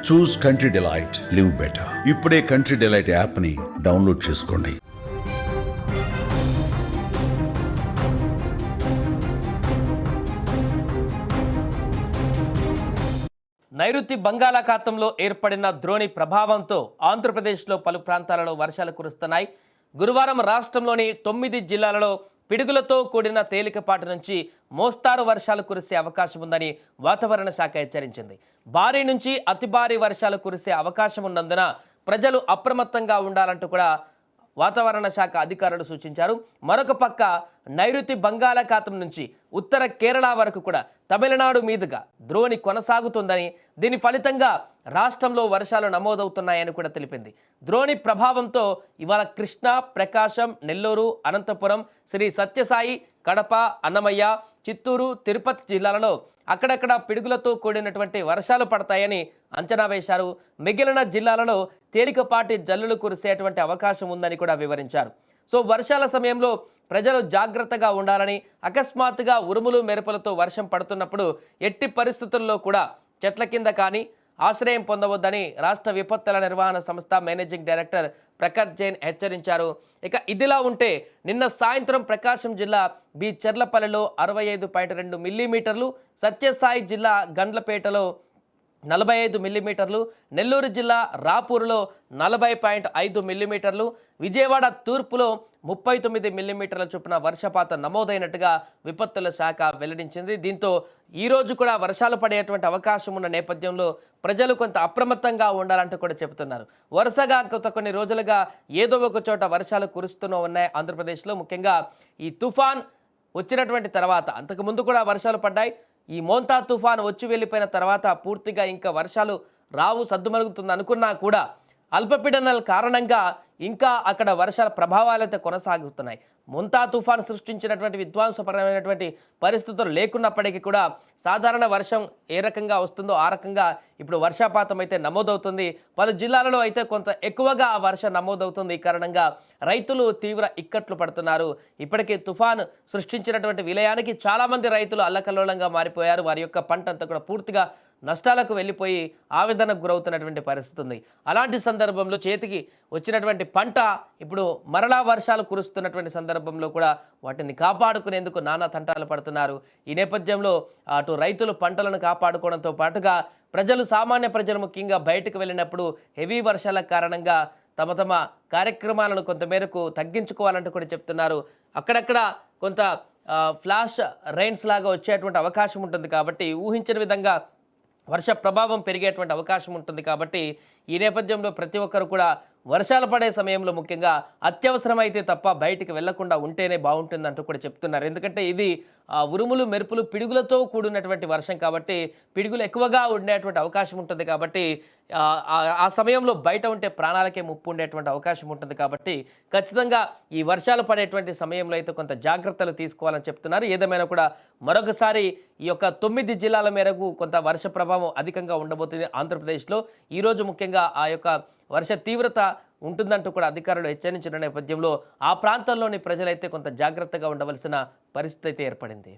చూస్ country delight, live better. ఇప్పుడే country delight app ని download చేసుకోండి. నైరుతి బంగాళాఖాతంలో ఏర్పడిన ద్రోణి ప్రభావంతో ఆంధ్రప్రదేశ్లో పలు ప్రాంతాలలో వర్షాలు కురుస్తున్నాయి. గురువారం రాష్ట్రంలోని 9 జిల్లాలలో పిడుగులతో కూడిన తేలికపాటి నుంచి మోస్తారు వర్షాలు కురిసే అవకాశం ఉందని వాతావరణ శాఖ హెచ్చరించింది. భారీ నుంచి అతి భారీ వర్షాలు కురిసే అవకాశం ఉన్నందున ప్రజలు అప్రమత్తంగా ఉండాలంటూ కూడా వాతావరణ శాఖ అధికారులు సూచించారు. మరొక పక్క నైరుతి బంగాళాఖాతం నుంచి ఉత్తర కేరళ వరకు కూడా తమిళనాడు మీదుగా ద్రోణి కొనసాగుతుందని, దీని ఫలితంగా రాష్ట్రంలో వర్షాలు నమోదవుతున్నాయని కూడా తెలిపింది. ద్రోణి ప్రభావంతో ఇవాళ కృష్ణా, ప్రకాశం, నెల్లూరు, అనంతపురం, శ్రీ సత్యసాయి, కడప, అన్నమయ్య, చిత్తూరు, తిరుపతి జిల్లాలలో అక్కడక్కడ పిడుగులతో కూడినటువంటి వర్షాలు పడతాయని అంచనా వేశారు. మిగిలిన జిల్లాలలో తేలికపాటి జల్లులు కురిసేటువంటి అవకాశం ఉందని కూడా వివరించారు. సో వర్షాల సమయంలో ప్రజలు జాగ్రత్తగా ఉండాలని, అకస్మాత్తుగా ఉరుములు మెరుపులతో వర్షం పడుతున్నప్పుడు ఎట్టి పరిస్థితుల్లో కూడా చెట్ల కింద కానీ ఆశ్రయం పొందవద్దని రాష్ట్ర విపత్తుల నిర్వహణ సంస్థ మేనేజింగ్ డైరెక్టర్ ప్రకాష్ జైన్ హెచ్చరించారు. ఇక ఇదిలా ఉంటే నిన్న సాయంత్రం ప్రకాశం జిల్లా బి చెర్లపల్లిలో 65.2 మిల్లీమీటర్లు, సత్యసాయి జిల్లా గండ్లపేటలో 45 మిల్లీమీటర్లు, నెల్లూరు జిల్లా రాపూర్లో 40.5 మిల్లీమీటర్లు, విజయవాడ తూర్పులో 39 మిల్లీమీటర్ల చొప్పున వర్షపాతం నమోదైనట్టుగా విపత్తుల శాఖ వెల్లడించింది. దీంతో ఈరోజు కూడా వర్షాలు పడేటువంటి అవకాశం ఉన్న నేపథ్యంలో ప్రజలు కొంత అప్రమత్తంగా ఉండాలంటూ కూడా చెబుతున్నారు. వరుసగా కొన్ని రోజులుగా ఏదో ఒక చోట వర్షాలు కురుస్తూనే ఉన్నాయి ఆంధ్రప్రదేశ్లో. ముఖ్యంగా ఈ తుఫాన్ వచ్చినటువంటి తర్వాత అంతకుముందు కూడా వర్షాలు పడ్డాయి. ఈ మోంతా తుఫాన్ వచ్చి వెళ్ళిపోయిన తర్వాత పూర్తిగా ఇంకా వర్షాలు రావు, సద్దుమరుగుతుంది అనుకున్నా కూడా అల్పపీడనాల కారణంగా ఇంకా అక్కడ వర్షాల ప్రభావాలు అయితే కొనసాగుతున్నాయి. మోంతా తుఫాన్ సృష్టించినటువంటి విధ్వంసపరమైనటువంటి పరిస్థితులు లేకున్నప్పటికీ కూడా సాధారణ వర్షం ఏ రకంగా వస్తుందో ఆ రకంగా ఇప్పుడు వర్షపాతం అయితే నమోదవుతుంది. పలు జిల్లాలలో అయితే కొంత ఎక్కువగా ఆ వర్షం నమోదవుతుంది. ఈ కారణంగా రైతులు తీవ్ర ఇక్కట్లు పడుతున్నారు. ఇప్పటికే తుఫాన్ సృష్టించినటువంటి విలయానికి చాలామంది రైతులు అల్లకల్లోలంగా మారిపోయారు. వారి యొక్క పంట అంతా కూడా పూర్తిగా నష్టాలకు వెళ్ళిపోయి ఆవేదనకు గురవుతున్నటువంటి పరిస్థితి ఉంది. అలాంటి సందర్భంలో చేతికి వచ్చినటువంటి పంట ఇప్పుడు మరలా వర్షాలు కురుస్తున్నటువంటి సందర్భంలో కూడా వాటిని కాపాడుకునేందుకు నానా తంటాలు పడుతున్నారు. ఈ నేపథ్యంలో అటు రైతులు పంటలను కాపాడుకోవడంతో పాటుగా ప్రజలు, సామాన్య ప్రజలు ముఖ్యంగా బయటకు వెళ్ళినప్పుడు హెవీ వర్షాల కారణంగా తమ కార్యక్రమాలను కొంతమేరకు తగ్గించుకోవాలంటూ కూడా చెప్తున్నారు. అక్కడక్కడ కొంత ఫ్లాష్ రైన్స్ లాగా వచ్చేటువంటి అవకాశం ఉంటుంది కాబట్టి ఊహించిన విధంగా వర్ష ప్రభావం పెరిగేటువంటి అవకాశం ఉంటుంది కాబట్టి ఈ నేపథ్యంలో ప్రతి ఒక్కరు కూడా వర్షాలు పడే సమయంలో ముఖ్యంగా అత్యవసరమైతే తప్ప బయటికి వెళ్లకుండా ఉంటేనే బాగుంటుందంటూ కూడా చెప్తున్నారు. ఎందుకంటే ఇది ఉరుములు, మెరుపులు, పిడుగులతో కూడినటువంటి వర్షం కాబట్టి పిడుగులు ఎక్కువగా ఉండేటువంటి అవకాశం ఉంటుంది కాబట్టి ఆ సమయంలో బయట ఉంటే ప్రాణాలకే ముప్పు ఉండేటువంటి అవకాశం ఉంటుంది కాబట్టి ఖచ్చితంగా ఈ వర్షాలు పడేటువంటి సమయంలో అయితే కొంత జాగ్రత్తలు తీసుకోవాలని చెప్తున్నారు. ఏదేమైనా కూడా మరొకసారి ఈ యొక్క 9 జిల్లాల మేరకు కొంత వర్ష ప్రభావం అధికంగా ఉండబోతుంది ఆంధ్రప్రదేశ్లో. ఈరోజు ముఖ్యంగా ఆ యొక్క వర్ష తీవ్రత ఉంటుందంటూ కూడా అధికారులు హెచ్చరించిన నేపథ్యంలో ఆ ప్రాంతాల్లోని ప్రజలైతే కొంత జాగ్రత్తగా ఉండవలసిన పరిస్థితి అయితే ఏర్పడింది.